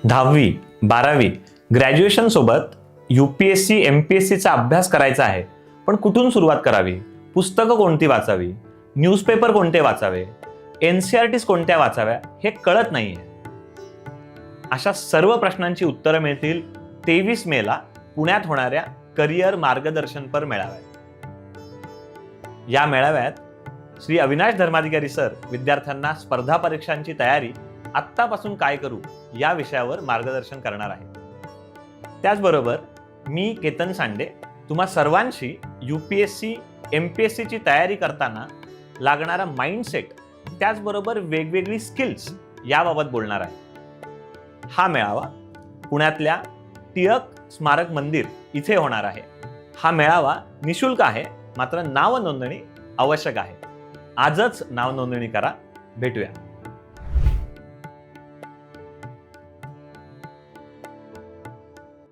10वी 12वी ग्रॅज्युएशन सोबत UPSC MPSCचा अभ्यास करायचा आहे, पण कुठून सुरुवात करावी, पुस्तकं कोणती वाचावी, न्यूजपेपर कोणते वाचावे, NCERTs कोणत्या वाचाव्या हे कळत नाहीये. अशा सर्व प्रश्नांची उत्तरं मिळतील 23 मेला पुण्यात होणाऱ्या करिअर मार्गदर्शनपर मेळाव्यात. या मेळाव्यात श्री अविनाश धर्माधिकारी सर विद्यार्थ्यांना स्पर्धा परीक्षांची तयारी आत्तापासून काय करू या विषयावर मार्गदर्शन करणार आहे. त्याचबरोबर मी केतन सांडे तुम्हा सर्वांशी UPSC MPSCची तयारी करताना लागणारा माइंडसेट, त्याचबरोबर वेगवेगळी स्किल्स याबाबत बोलणार आहे. हा मेळावा पुण्यातल्या टिळक स्मारक मंदिर इथे होणार आहे. हा मेळावा निशुल्क आहे, मात्र नाव नोंदणी आवश्यक आहे. आजच नाव नोंदणी करा. भेटूया.